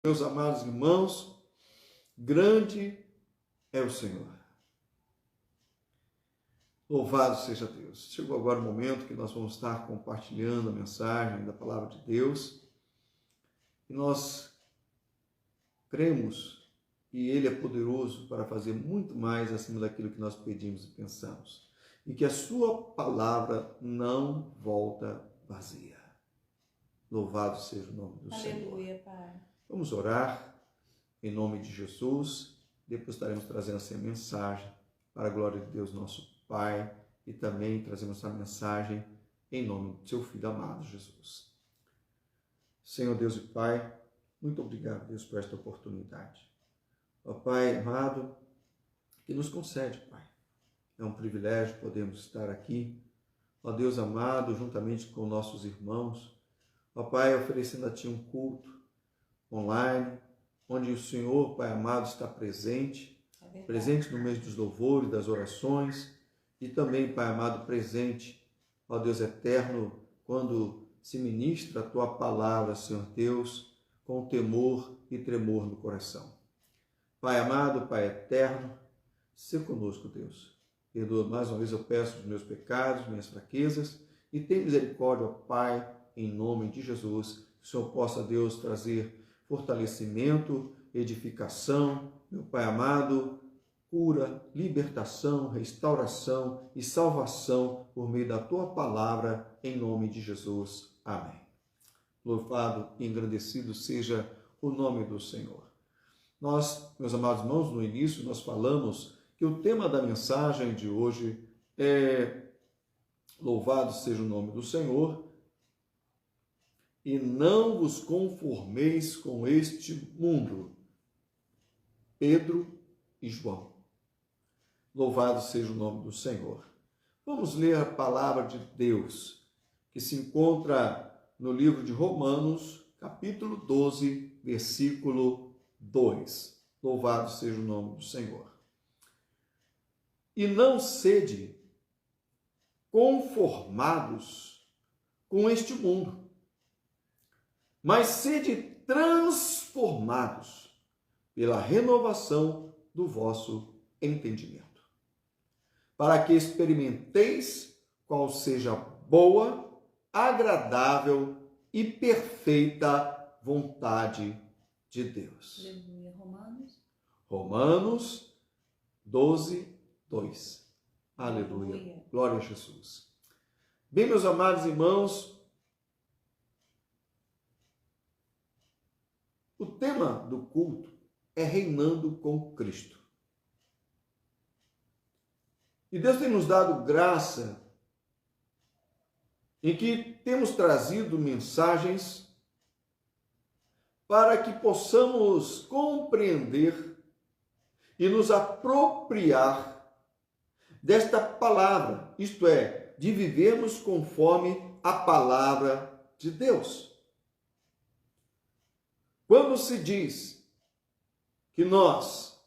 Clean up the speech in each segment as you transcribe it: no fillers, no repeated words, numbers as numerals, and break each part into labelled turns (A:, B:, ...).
A: Meus amados irmãos, grande é o Senhor. Louvado seja Deus. Chegou agora o momento que nós vamos estar compartilhando a mensagem da palavra de Deus. E nós cremos que Ele é poderoso para fazer muito mais acima daquilo que nós pedimos e pensamos. E que a sua palavra não volta vazia. Louvado seja o nome do Senhor.
B: Aleluia, Pai.
A: Vamos orar em nome de Jesus. Depois estaremos trazendo essa mensagem para a glória de Deus, nosso Pai, e também trazemos essa mensagem em nome do seu Filho amado, Jesus. Senhor Deus e Pai, muito obrigado, Deus, por esta oportunidade. Ó Pai amado, que nos concede, Pai. É um privilégio podermos estar aqui, ó Deus amado, juntamente com nossos irmãos, ó Pai, oferecendo a Ti um culto online, onde o Senhor, Pai amado, está presente no meio dos louvores, das orações, e também, Pai amado, presente, ó Deus eterno, quando se ministra a Tua palavra, Senhor Deus, com temor e tremor no coração. Pai amado, Pai eterno, se conosco, Deus. Perdoa mais uma vez, eu peço os meus pecados, minhas fraquezas, e tem misericórdia, ó Pai, em nome de Jesus, que o Senhor possa, Deus, trazer fortalecimento, edificação, meu Pai amado, cura, libertação, restauração e salvação por meio da Tua palavra, em nome de Jesus. Amém. Louvado e engrandecido seja o nome do Senhor. Nós, meus amados irmãos, no início nós falamos que o tema da mensagem de hoje é louvado seja o nome do Senhor, e não vos conformeis com este mundo. Pedro e João. Louvado seja o nome do Senhor. Vamos ler a palavra de Deus, que se encontra no livro de Romanos, capítulo 12, versículo 2. Louvado seja o nome do Senhor. E não sede conformados com este mundo, mas sede transformados pela renovação do vosso entendimento, para que experimenteis qual seja a boa, agradável e perfeita vontade de Deus.
B: Aleluia.
A: Romanos 12, 2. Aleluia.
B: Aleluia.
A: Glória a Jesus. Bem, meus amados irmãos, o tema do culto é reinando com Cristo. E Deus tem nos dado graça em que temos trazido mensagens para que possamos compreender e nos apropriar desta palavra, isto é, de vivermos conforme a palavra de Deus. Quando se diz que nós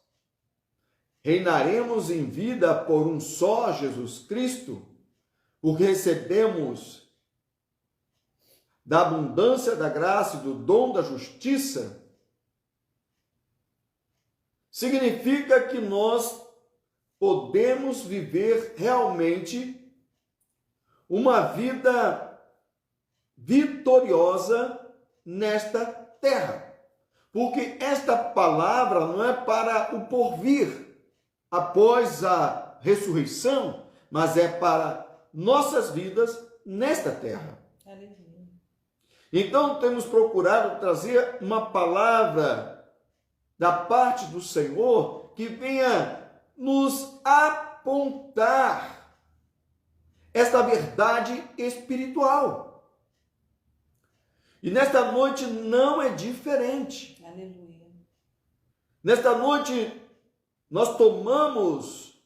A: reinaremos em vida por um só Jesus Cristo, porque recebemos da abundância da graça e do dom da justiça, significa que nós podemos viver realmente uma vida vitoriosa nesta terra. Porque esta palavra não é para o porvir, após a ressurreição, mas é para nossas vidas nesta terra.
B: Aleluia.
A: Então temos procurado trazer uma palavra da parte do Senhor que venha nos apontar esta verdade espiritual. E nesta noite não é diferente.
B: Aleluia.
A: Nesta noite nós tomamos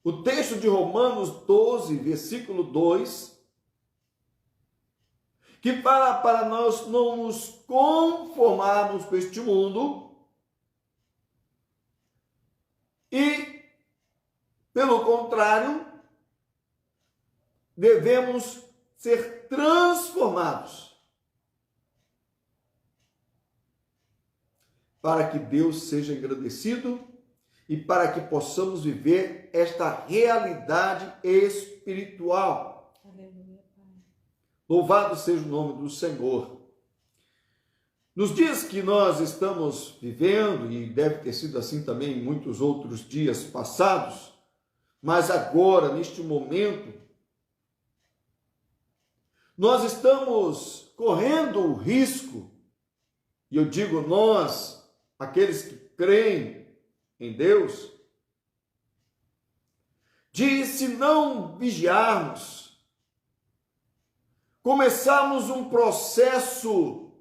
A: o texto de Romanos 12, versículo 2, que fala para nós não nos conformarmos com este mundo e, pelo contrário, devemos ser transformados para que Deus seja engrandecido e para que possamos viver esta realidade espiritual.
B: Aleluia, Pai.
A: Louvado seja o nome do Senhor. Nos dias que nós estamos vivendo, e deve ter sido assim também em muitos outros dias passados, mas agora, neste momento, nós estamos correndo o risco, e eu digo nós, aqueles que creem em Deus, de, se não vigiarmos, começarmos um processo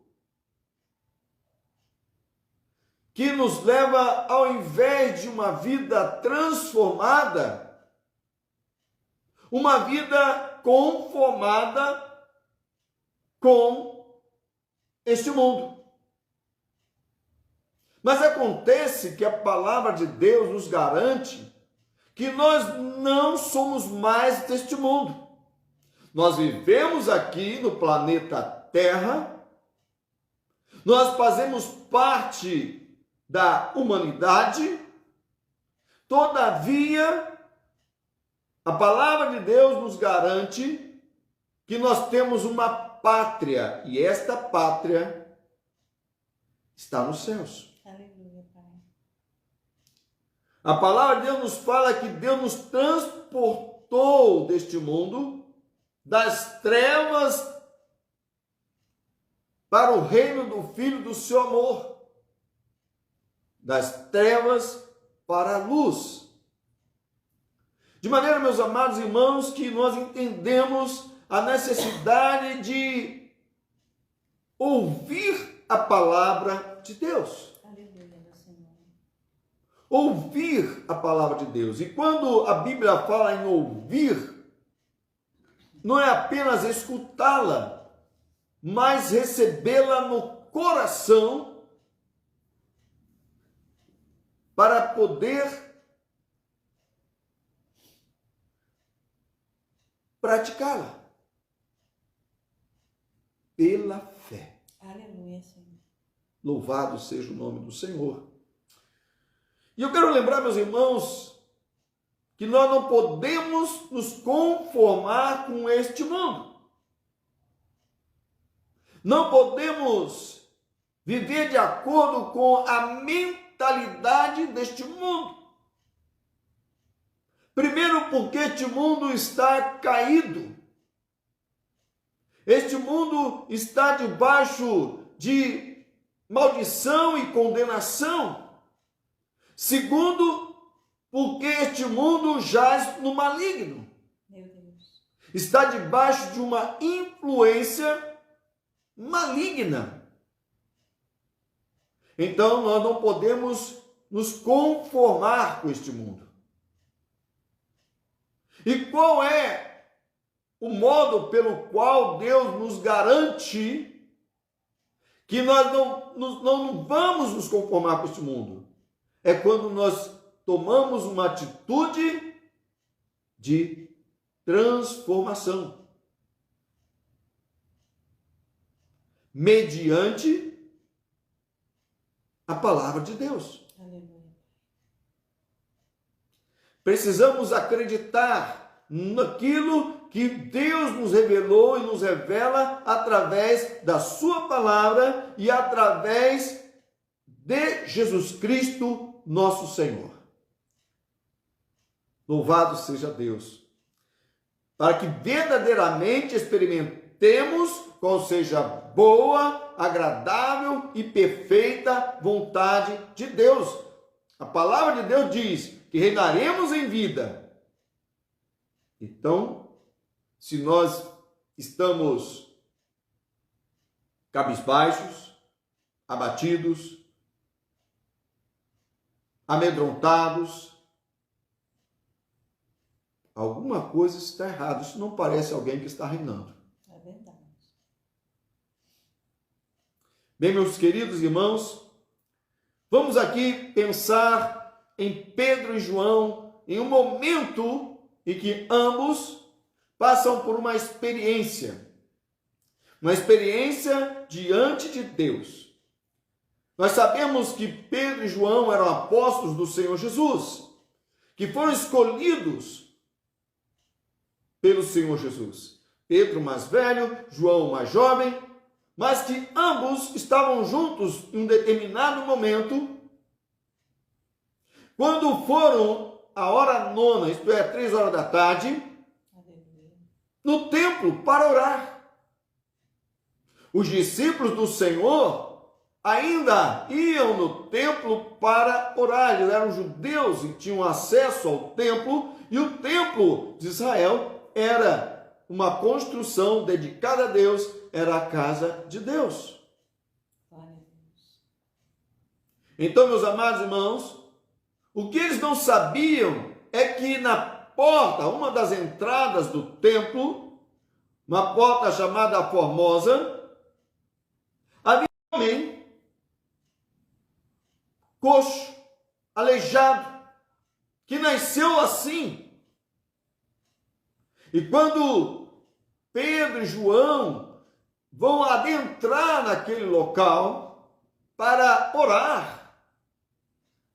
A: que nos leva, ao invés de uma vida transformada, uma vida conformada com este mundo. Mas acontece que a palavra de Deus nos garante que nós não somos mais deste mundo. Nós vivemos aqui no planeta Terra, nós fazemos parte da humanidade, todavia, a palavra de Deus nos garante que nós temos uma pátria, e esta pátria está nos céus.
B: Aleluia, Pai.
A: A palavra de Deus nos fala que Deus nos transportou deste mundo, das trevas para o reino do Filho do seu amor, das trevas para a luz. De maneira, meus amados irmãos, que nós entendemos a necessidade de ouvir a palavra de Deus.
B: Aleluia, meu Senhor.
A: Ouvir a palavra de Deus. E quando a Bíblia fala em ouvir, não é apenas escutá-la, mas recebê-la no coração para poder praticá-la pela fé.
B: Aleluia, Senhor.
A: Louvado seja o nome do Senhor. E eu quero lembrar, meus irmãos, que nós não podemos nos conformar com este mundo. Não podemos viver de acordo com a mentalidade deste mundo. Primeiro, porque este mundo está caído. Este mundo está debaixo de maldição e condenação. Segundo, porque este mundo jaz no maligno.
B: Meu Deus.
A: Está debaixo de uma influência maligna. Então, nós não podemos nos conformar com este mundo. E qual é o modo pelo qual Deus nos garante que nós não vamos nos conformar com este mundo? É quando nós tomamos uma atitude de transformação, mediante a palavra de Deus.
B: Aleluia.
A: Precisamos acreditar naquilo que Deus nos revelou e nos revela através da sua palavra e através de Jesus Cristo, nosso Senhor. Louvado seja Deus, para que verdadeiramente experimentemos qual seja a boa, agradável e perfeita vontade de Deus. A palavra de Deus diz que reinaremos em vida. Então, se nós estamos cabisbaixos, abatidos, amedrontados, alguma coisa está errada. Isso não parece alguém que está reinando.
B: É verdade.
A: Bem, meus queridos irmãos, vamos aqui pensar em Pedro e João, em um momento em que ambos passam por uma experiência diante de Deus. Nós sabemos que Pedro e João eram apóstolos do Senhor Jesus, que foram escolhidos pelo Senhor Jesus. Pedro mais velho, João mais jovem, mas que ambos estavam juntos em um determinado momento, quando foram a hora nona, isto é, 3 horas da tarde, no templo para orar. Os discípulos do Senhor ainda iam no templo para orar. Eles eram judeus e tinham acesso ao templo, e o templo de Israel era uma construção dedicada a Deus, era a casa de Deus. Então, meus amados irmãos, o que eles não sabiam é que na porta, uma das entradas do templo, uma porta chamada Formosa, havia um homem coxo, aleijado, que nasceu assim. E quando Pedro e João vão adentrar naquele local para orar,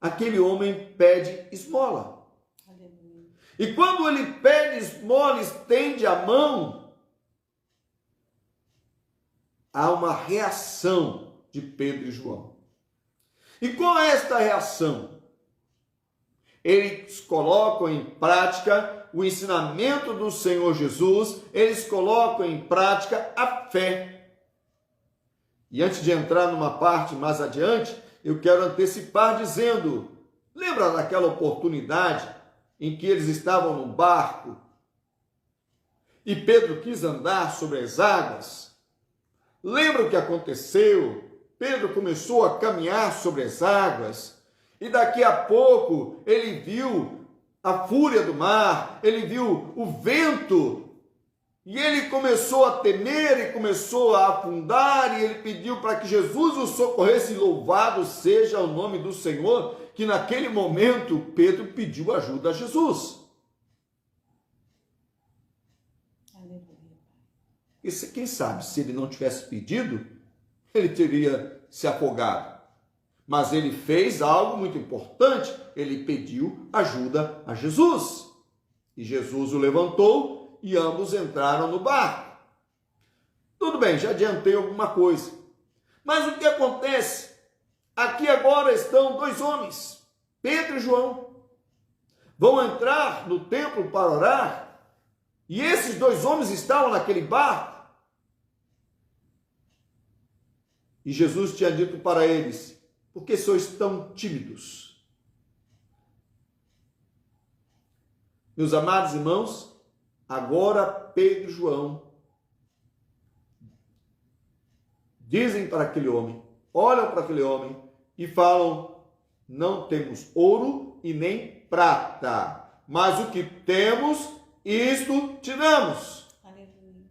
A: aquele homem pede esmola. Aleluia. E quando ele pede esmola, estende a mão, há uma reação de Pedro e João. E qual é esta reação? Eles colocam em prática o ensinamento do Senhor Jesus, eles colocam em prática a fé. E antes de entrar numa parte mais adiante, eu quero antecipar dizendo, lembra daquela oportunidade em que eles estavam no barco e Pedro quis andar sobre as águas? Lembra o que aconteceu? Pedro começou a caminhar sobre as águas e daqui a pouco ele viu a fúria do mar, ele viu o vento e ele começou a temer e começou a afundar e ele pediu para que Jesus o socorresse. Louvado seja o nome do Senhor, que naquele momento Pedro pediu ajuda a Jesus. E quem sabe, se ele não tivesse pedido, ele teria se afogado. Mas ele fez algo muito importante, ele pediu ajuda a Jesus. E Jesus o levantou e ambos entraram no barco. Tudo bem, já adiantei alguma coisa. Mas o que acontece? Aqui agora estão 2 homens, Pedro e João. Vão entrar no templo para orar. E esses 2 homens estavam naquele barco. E Jesus tinha dito para eles, por que sois tão tímidos? Meus amados irmãos, agora Pedro e João dizem para aquele homem, olham para aquele homem e falam, não temos ouro e nem prata, mas o que temos, isto te damos. Aleluia.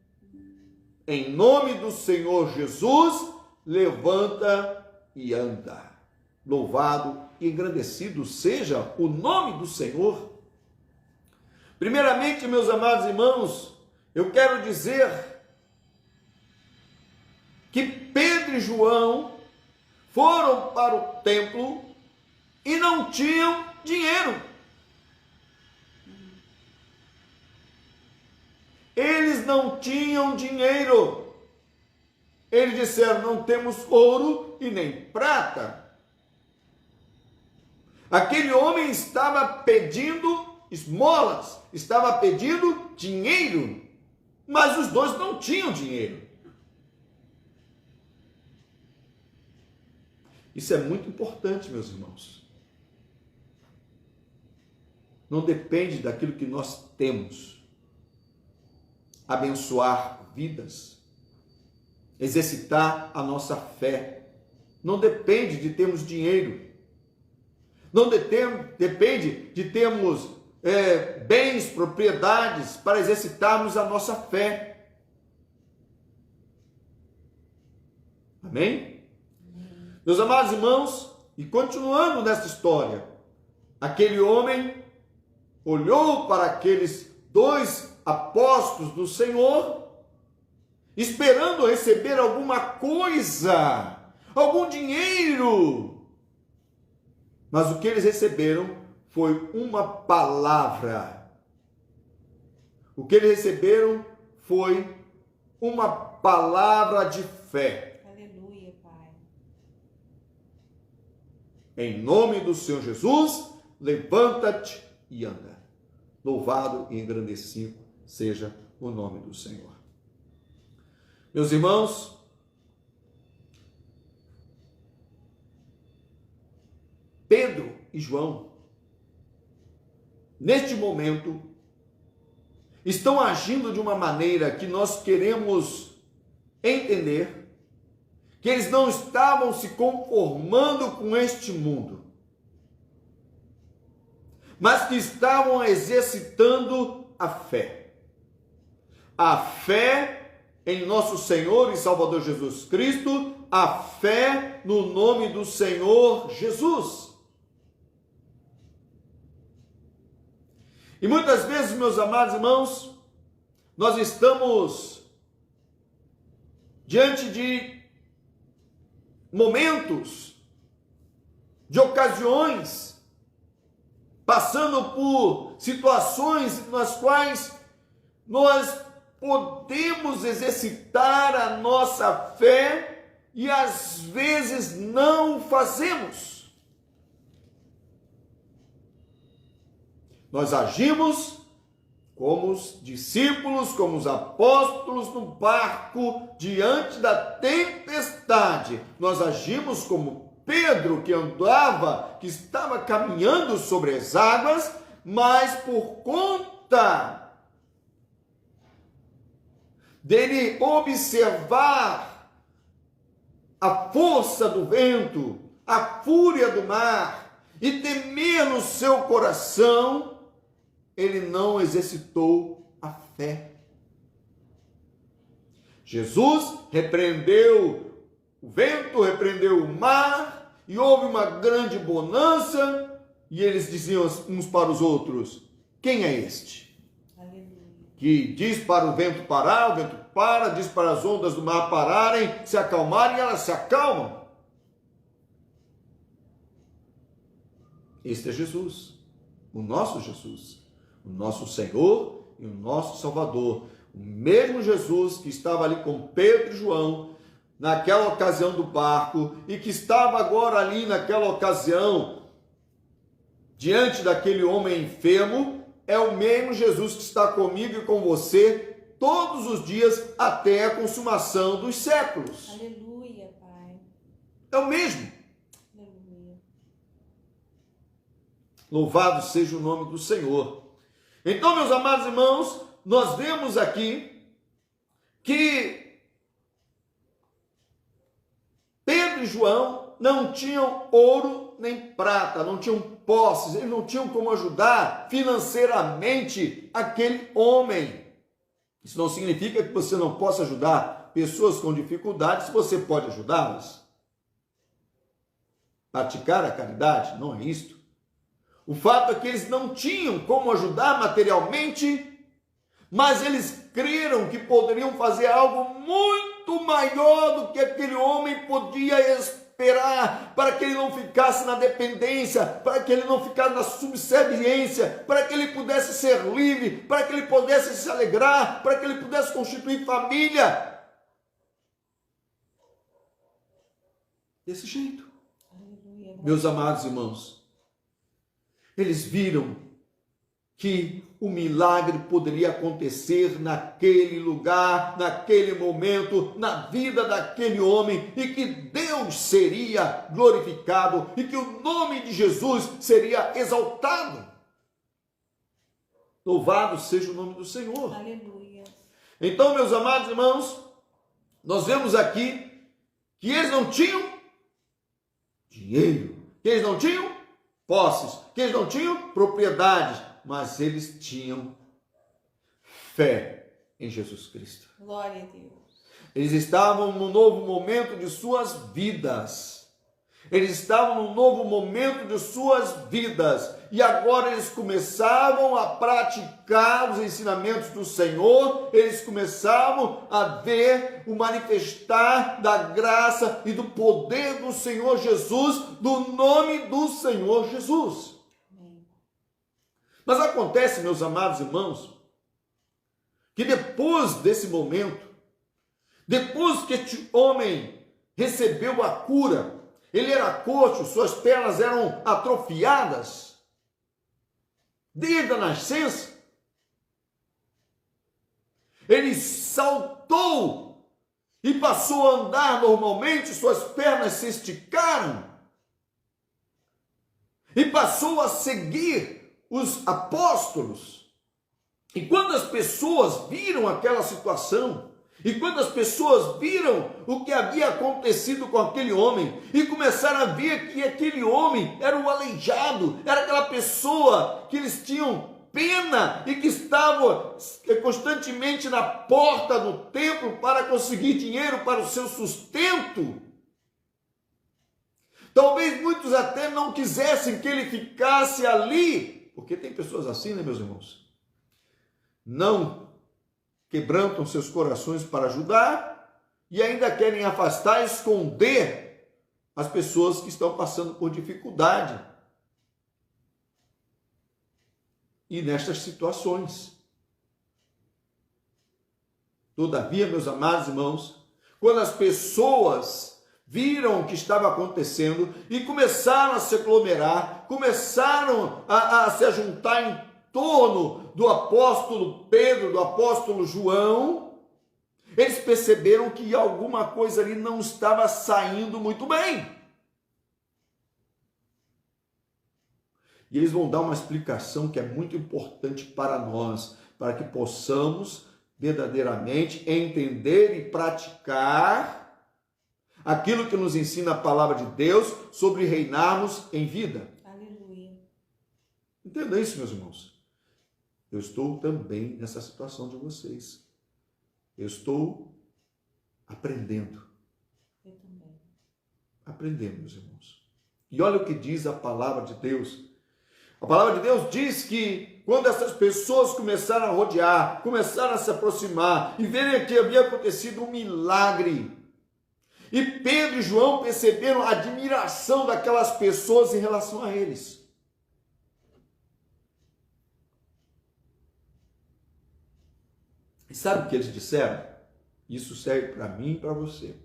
A: Em nome do Senhor Jesus, levanta e anda. Louvado e engrandecido seja o nome do Senhor. Primeiramente, meus amados irmãos, eu quero dizer que Pedro e João foram para o templo e não tinham dinheiro. Eles não tinham dinheiro. Eles disseram, não temos ouro e nem prata. Aquele homem estava pedindo esmolas, estava pedindo dinheiro, mas os 2 não tinham dinheiro. Isso é muito importante, meus irmãos. Não depende daquilo que nós temos. Abençoar vidas, exercitar a nossa fé. Não depende de termos dinheiro. Não depende de termos bens, propriedades para exercitarmos a nossa fé. Amém? Meus amados irmãos, e continuando nessa história, aquele homem olhou para aqueles 2 apóstolos do Senhor, esperando receber alguma coisa, algum dinheiro. Mas o que eles receberam foi uma palavra. O que eles receberam foi uma palavra de fé.
B: Aleluia, Pai.
A: Em nome do Senhor Jesus, levanta-te e anda. Louvado e engrandecido seja o nome do Senhor. Meus irmãos, Pedro e João, neste momento, estão agindo de uma maneira que nós queremos entender, que eles não estavam se conformando com este mundo, mas que estavam exercitando a fé. A fé em nosso Senhor e Salvador Jesus Cristo, a fé no nome do Senhor Jesus. E muitas vezes, meus amados irmãos, nós estamos diante de momentos, de ocasiões, passando por situações nas quais nós podemos exercitar a nossa fé e às vezes não o fazemos. Nós agimos como os discípulos, como os apóstolos no barco diante da tempestade. Nós agimos como Pedro, que andava, que estava caminhando sobre as águas, mas por conta dele observar a força do vento, a fúria do mar e temer no seu coração, ele não exercitou a fé. Jesus repreendeu o vento, repreendeu o mar, e houve uma grande bonança, e eles diziam uns para os outros: quem é este?
B: Aleluia.
A: Que diz para o vento parar, o vento para, diz para as ondas do mar pararem, se acalmarem, e elas se acalmam. Este é Jesus, o nosso Jesus, o nosso Senhor e o nosso Salvador. O mesmo Jesus que estava ali com Pedro e João, naquela ocasião do barco, e que estava agora ali naquela ocasião, diante daquele homem enfermo, é o mesmo Jesus que está comigo e com você todos os dias até a consumação dos séculos.
B: Aleluia, Pai.
A: É o mesmo.
B: Aleluia.
A: Louvado seja o nome do Senhor. Então, meus amados irmãos, nós vemos aqui que Pedro e João não tinham ouro nem prata, não tinham posses, eles não tinham como ajudar financeiramente aquele homem. Isso não significa que você não possa ajudar pessoas com dificuldades, você pode ajudá-las. Praticar a caridade, não é isto. O fato é que eles não tinham como ajudar materialmente, mas eles creram que poderiam fazer algo muito maior do que aquele homem podia esperar, para que ele não ficasse na dependência, para que ele não ficasse na subserviência, para que ele pudesse ser livre, para que ele pudesse se alegrar, para que ele pudesse constituir família. Desse jeito.
B: Aleluia.
A: Meus amados irmãos, eles viram que o milagre poderia acontecer naquele lugar, naquele momento, na vida daquele homem, e que Deus seria glorificado e que o nome de Jesus seria exaltado. Louvado seja o nome do Senhor.
B: Aleluia.
A: Então, meus amados irmãos, nós vemos aqui que eles não tinham dinheiro, que eles não tinham posses, que eles não tinham propriedades, mas eles tinham fé em Jesus Cristo.
B: Glória a Deus.
A: Eles estavam num novo momento de suas vidas. Eles estavam num novo momento de suas vidas e agora eles começavam a praticar os ensinamentos do Senhor, eles começavam a ver o manifestar da graça e do poder do Senhor Jesus, do nome do Senhor Jesus. Mas acontece, meus amados irmãos, que depois desse momento, depois que este homem recebeu a cura, ele era coxo, suas pernas eram atrofiadas desde a nascença. Ele saltou e passou a andar normalmente, suas pernas se esticaram e passou a seguir os apóstolos. E quando as pessoas viram aquela situação, e quando as pessoas viram o que havia acontecido com aquele homem, e começaram a ver que aquele homem era um aleijado, era aquela pessoa que eles tinham pena e que estava constantemente na porta do templo para conseguir dinheiro para o seu sustento. Talvez muitos até não quisessem que ele ficasse ali, porque tem pessoas assim, né, meus irmãos? Não quebrantam seus corações para ajudar e ainda querem afastar, esconder as pessoas que estão passando por dificuldade. E nestas situações. Todavia, meus amados irmãos, quando as pessoas viram o que estava acontecendo e começaram a se aglomerar, começaram a se ajuntar em torno do apóstolo Pedro, do apóstolo João, eles perceberam que alguma coisa ali não estava saindo muito bem. E eles vão dar uma explicação que é muito importante para nós, para que possamos verdadeiramente entender e praticar aquilo que nos ensina a palavra de Deus sobre reinarmos em vida.
B: Aleluia.
A: Entenda isso, meus irmãos. Eu estou também nessa situação de vocês. Eu estou aprendendo.
B: Eu também.
A: Aprendendo, meus irmãos. E olha o que diz a palavra de Deus. A palavra de Deus diz que quando essas pessoas começaram a rodear, começaram a se aproximar e verem que havia acontecido um milagre, e Pedro e João perceberam a admiração daquelas pessoas em relação a eles. E sabe o que eles disseram? Isso serve para mim e para você.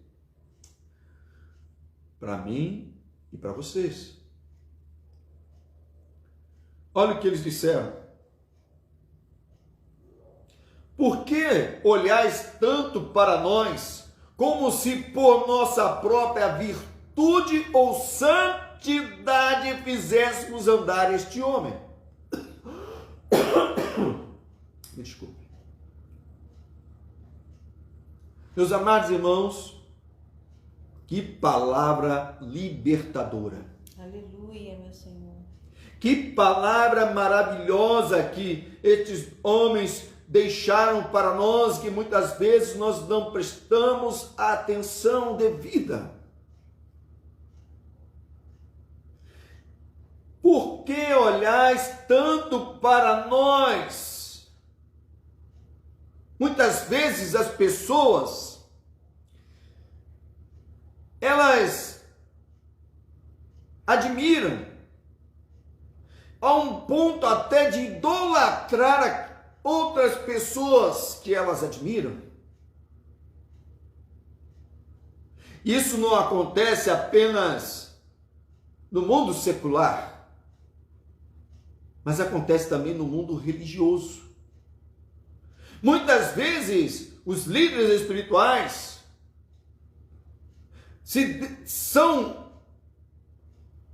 A: Para mim e para vocês. Olha o que eles disseram. Por que olhais tanto para nós, como se por nossa própria virtude ou santidade fizéssemos andar este homem? Me desculpe. Meus amados irmãos, que palavra libertadora.
B: Aleluia, meu Senhor.
A: Que palavra maravilhosa que estes homens deixaram para nós, que muitas vezes nós não prestamos a atenção devida. Por que olhais tanto para nós? Muitas vezes as pessoas, elas admiram, a um ponto até de idolatrar outras pessoas que elas admiram. Isso não acontece apenas no mundo secular, mas acontece também no mundo religioso. Muitas vezes, os líderes espirituais são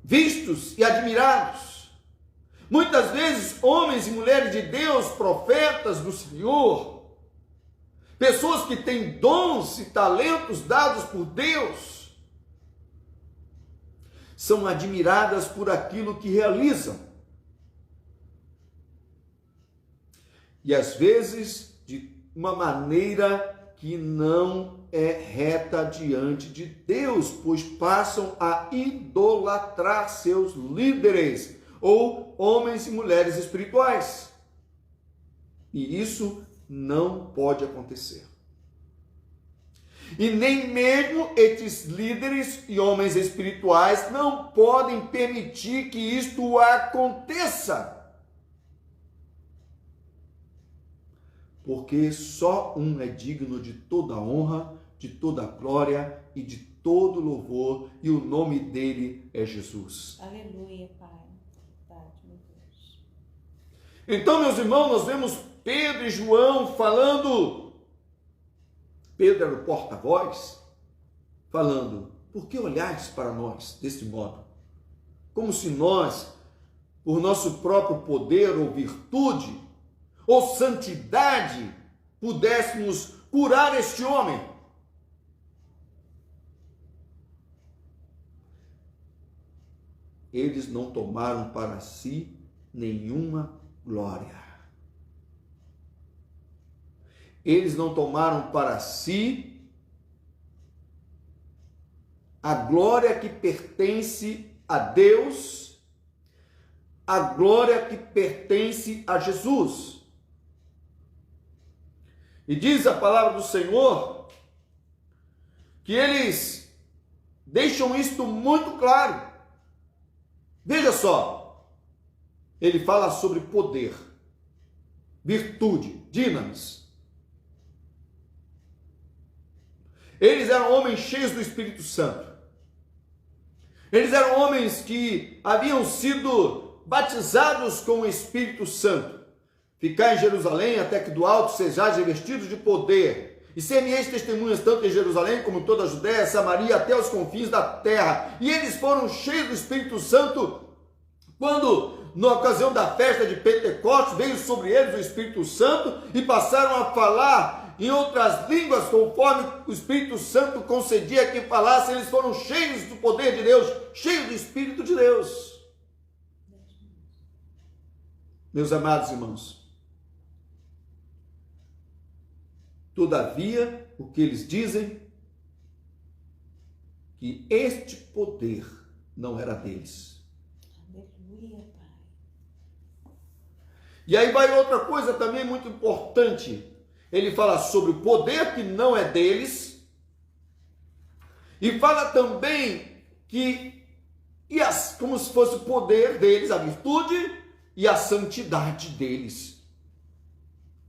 A: vistos e admirados. Muitas vezes, homens e mulheres de Deus, profetas do Senhor, pessoas que têm dons e talentos dados por Deus, são admiradas por aquilo que realizam. E às vezes, de uma maneira que não é reta diante de Deus, pois passam a idolatrar seus líderes ou homens e mulheres espirituais. E isso não pode acontecer. E nem mesmo estes líderes e homens espirituais não podem permitir que isto aconteça. Porque só um é digno de toda honra, de toda glória e de todo louvor, e o nome dele é Jesus.
B: Aleluia, Pai. Verdade, meu Deus.
A: Então, meus irmãos, nós vemos Pedro e João falando. Pedro era o porta-voz, falando: por que olhais para nós deste modo? Como se nós, por nosso próprio poder ou virtude, ou santidade, pudéssemos curar este homem. Eles não tomaram para si nenhuma glória. Eles não tomaram para si a glória que pertence a Deus, a glória que pertence a Jesus. E diz a palavra do Senhor que eles deixam isto muito claro. Veja só, ele fala sobre poder, virtude, dinamis. Eles eram homens cheios do Espírito Santo. Eles eram homens que haviam sido batizados com o Espírito Santo. Ficar em Jerusalém até que do alto sejais revestidos de poder, e ser-me-eis testemunhas tanto em Jerusalém como em toda a Judéia, Samaria, até os confins da terra. E eles foram cheios do Espírito Santo quando, na ocasião da festa de Pentecostes, veio sobre eles o Espírito Santo e passaram a falar em outras línguas, conforme o Espírito Santo concedia que falassem. Eles foram cheios do poder de Deus, cheios do Espírito de Deus. Meus amados irmãos, todavia, o que eles dizem? Que este poder não era deles.
B: Aleluia, Pai.
A: E aí vai outra coisa também muito importante. Ele fala sobre o poder que não é deles, e fala também que, como se fosse o poder deles, a virtude e a santidade deles.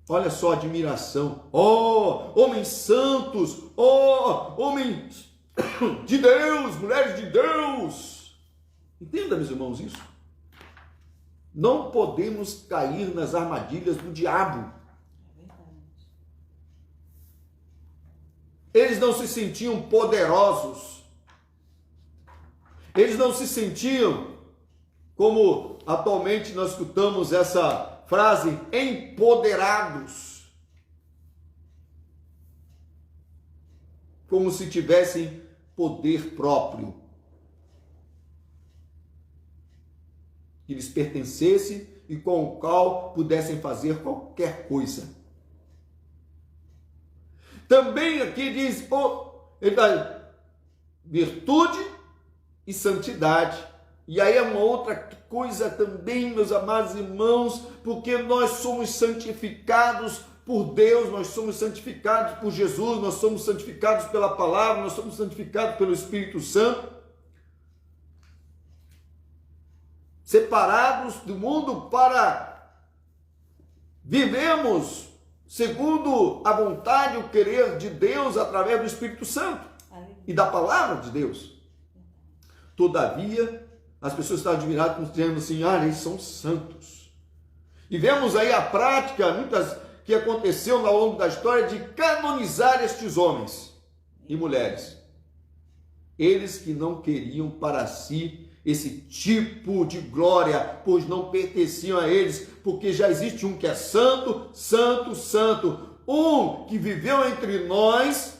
A: Olha só a admiração. Oh, homens santos, oh, homens de Deus, mulheres de Deus. Entenda, meus irmãos, isso. Não podemos cair nas armadilhas do diabo.
B: É verdade.
A: Eles não se sentiam poderosos. Eles não se sentiam, como atualmente nós escutamos essa frase, empoderados. Como se tivessem poder próprio. Que lhes pertencesse e com o qual pudessem fazer qualquer coisa. Também aqui diz, virtude e santidade. E aí é uma outra coisa também, meus amados irmãos, porque nós somos santificados por Deus, nós somos santificados por Jesus, nós somos santificados pela palavra, nós somos santificados pelo Espírito Santo. Separados do mundo para vivemos segundo a vontade e o querer de Deus através do Espírito Santo e da palavra de Deus. Todavia, as pessoas estão admiradas, dizendo assim, eles são santos. E vemos aí a prática, muitas que aconteceu ao longo da história, de canonizar estes homens e mulheres. Eles que não queriam para si esse tipo de glória, pois não pertenciam a eles, porque já existe um que é santo, santo, santo, um que viveu entre nós,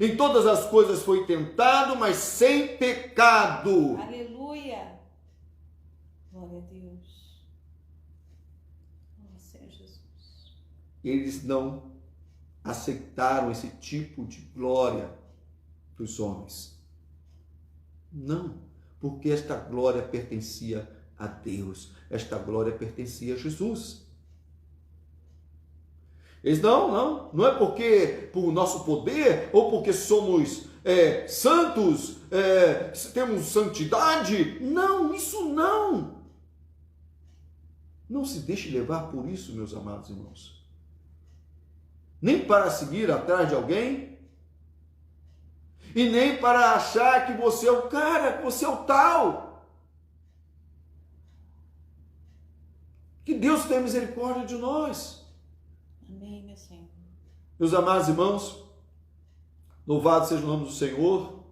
A: em todas as coisas foi tentado, mas sem pecado.
B: Aleluia. Glória a Deus. Glória a Senhor Jesus.
A: Eles não aceitaram esse tipo de glória dos homens. Não, porque esta glória pertencia a Deus, esta glória pertencia a Jesus. Eles não é porque por nosso poder ou porque somos santos, temos santidade. Não, isso não. Não se deixe levar por isso, meus amados irmãos. Nem para seguir atrás de alguém, e nem para achar que você é o cara, que você é o tal. Que Deus tenha misericórdia de nós.
B: Amém, meu Senhor.
A: Meus amados irmãos, louvado seja o nome do Senhor.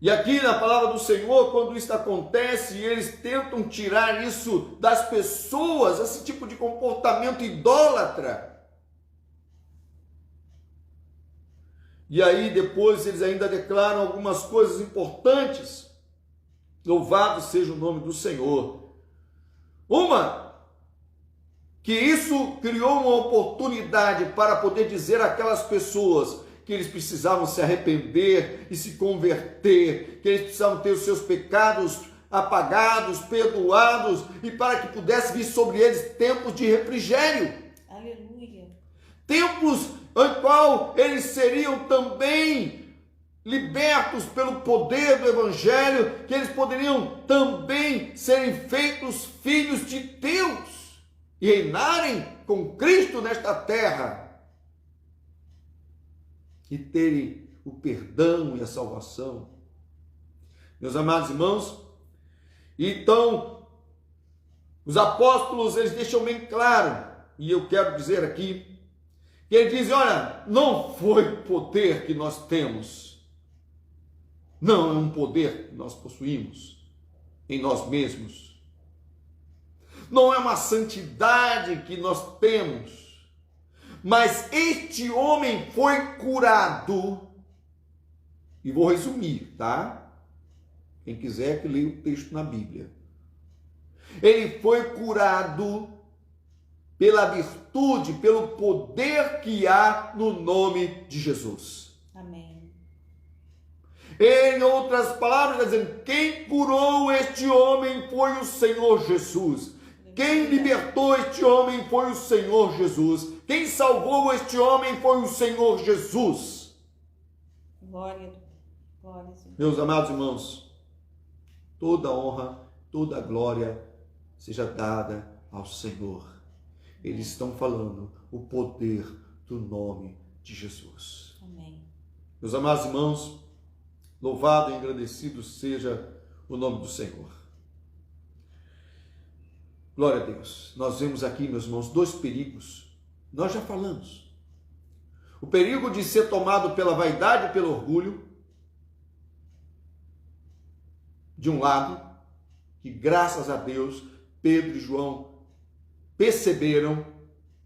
A: E aqui na palavra do Senhor, quando isso acontece, eles tentam tirar isso das pessoas, esse tipo de comportamento idólatra. E aí depois eles ainda declaram algumas coisas importantes. Louvado seja o nome do Senhor. Uma, que isso criou uma oportunidade para poder dizer àquelas pessoas que eles precisavam se arrepender e se converter, que eles precisavam ter os seus pecados apagados, perdoados, e para que pudesse vir sobre eles tempos de refrigério.
B: Aleluia.
A: Tempos em qual eles seriam também libertos pelo poder do Evangelho, que eles poderiam também serem feitos filhos de Deus e reinarem com Cristo nesta terra e terem o perdão e a salvação. Meus amados irmãos, então os apóstolos eles deixam bem claro, e eu quero dizer aqui, que ele diz, olha, não foi poder que nós temos, não é um poder que nós possuímos em nós mesmos, não é uma santidade que nós temos, mas este homem foi curado, e vou resumir, tá? Quem quiser que leia o texto na Bíblia. Ele foi curado pela virtude, pelo poder que há no nome de Jesus.
B: Amém.
A: Em outras palavras, dizendo, quem curou este homem foi o Senhor Jesus. Quem libertou este homem foi o Senhor Jesus. Quem salvou este homem foi o Senhor Jesus.
B: Glória, glória, Senhor.
A: Meus amados irmãos, toda honra, toda glória seja dada ao Senhor. Eles estão falando o poder do nome de Jesus.
B: Amém.
A: Meus amados irmãos, louvado e engrandecido seja o nome do Senhor. Glória a Deus. Nós vemos aqui, meus irmãos, dois perigos. Nós já falamos. O perigo de ser tomado pela vaidade e pelo orgulho, de um lado, que graças a Deus, Pedro e João perceberam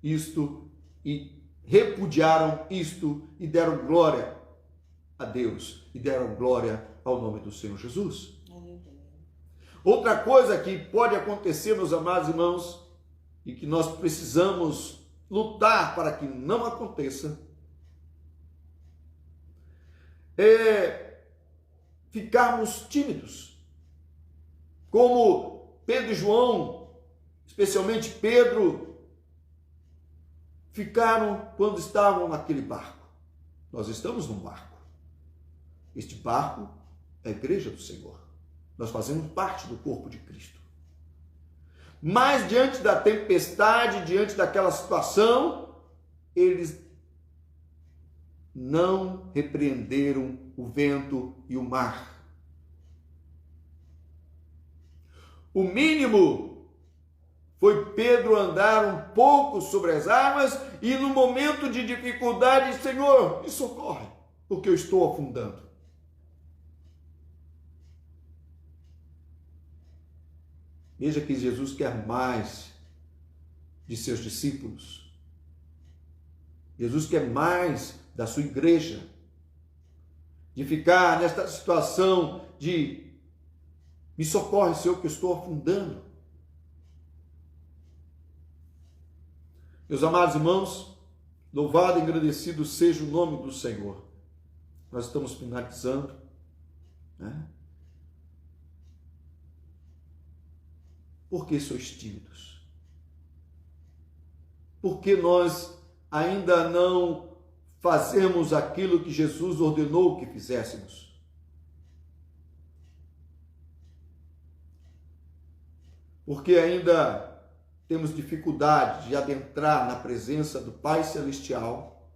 A: isto e repudiaram isto e deram glória a Deus e deram glória ao nome do Senhor Jesus.
B: Aleluia.
A: Outra coisa que pode acontecer, meus amados irmãos, e que nós precisamos lutar para que não aconteça, é ficarmos tímidos, como Pedro e João, especialmente Pedro, ficaram quando estavam naquele barco. Nós estamos num barco. Este barco é a igreja do Senhor. Nós fazemos parte do corpo de Cristo. Mas diante da tempestade, diante daquela situação, eles não repreenderam o vento e o mar. O mínimo foi Pedro andar um pouco sobre as águas e no momento de dificuldade, Senhor, me socorre, porque eu estou afundando. Veja que Jesus quer mais de seus discípulos. Jesus quer mais da sua igreja. De ficar nesta situação de me socorre, Senhor, que eu estou afundando. Meus amados irmãos, Louvado e agradecido seja o nome do Senhor. Nós estamos finalizando, né? Por que sois tímidos? Por que nós ainda não fazemos aquilo que Jesus ordenou que fizéssemos? Porque ainda temos dificuldade de adentrar na presença do Pai Celestial,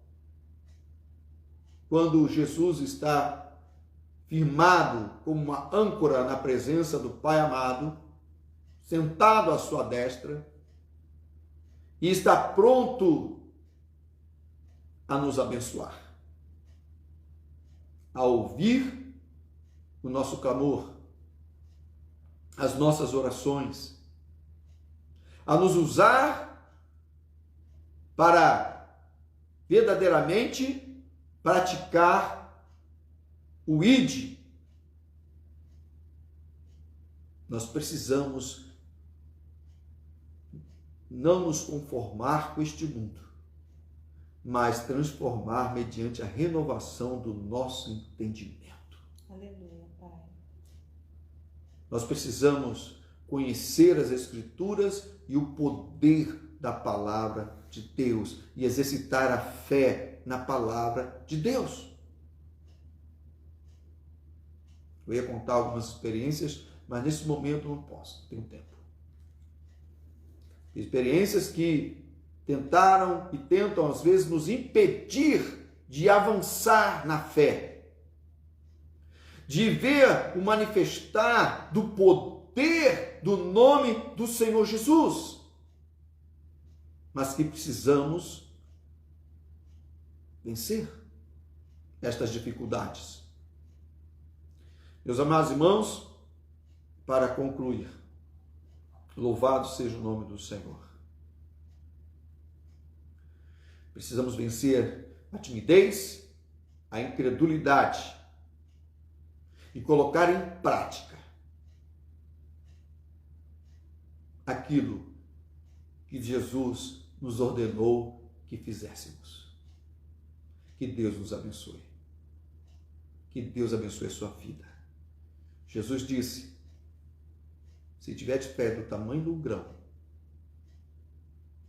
A: quando Jesus está firmado como uma âncora na presença do Pai amado, sentado à sua destra, e está pronto a nos abençoar, a ouvir o nosso clamor, as nossas orações, a nos usar para verdadeiramente praticar o ID. Nós precisamos não nos conformar com este mundo, mas transformar mediante a renovação do nosso entendimento.
B: Aleluia, Pai.
A: Nós precisamos conhecer as Escrituras e o poder da palavra de Deus e exercitar a fé na palavra de Deus. Eu ia contar algumas experiências, mas nesse momento não posso, não tenho tempo. Experiências que tentaram e tentam às vezes nos impedir de avançar na fé, de ver o manifestar do poder do nome do Senhor Jesus, mas que precisamos vencer estas dificuldades. Meus amados irmãos, para concluir, louvado seja o nome do Senhor. Precisamos vencer a timidez, a incredulidade e colocar em prática aquilo que Jesus nos ordenou que fizéssemos. Que Deus nos abençoe. Que Deus abençoe a sua vida. Jesus disse: se tiver de fé do tamanho do grão,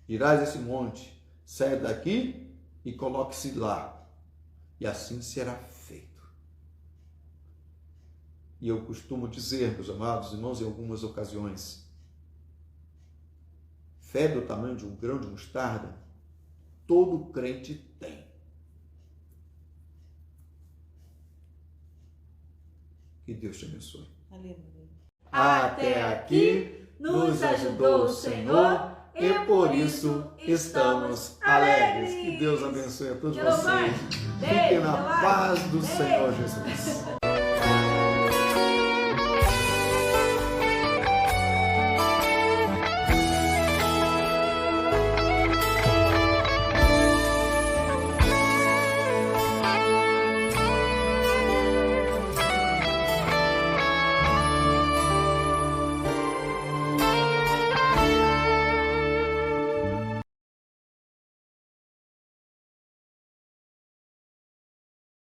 A: dirás esse monte, saia daqui e coloque-se lá, e assim será feito. E eu costumo dizer, meus amados irmãos, em algumas ocasiões, fé do tamanho de um grão de mostarda, todo crente tem. Que Deus te abençoe.
B: Aleluia.
C: Até aqui nos ajudou o Senhor e por isso estamos alegres.
A: Que Deus abençoe a todos
C: Jeová,
A: vocês. Fiquem na paz do Senhor Jesus.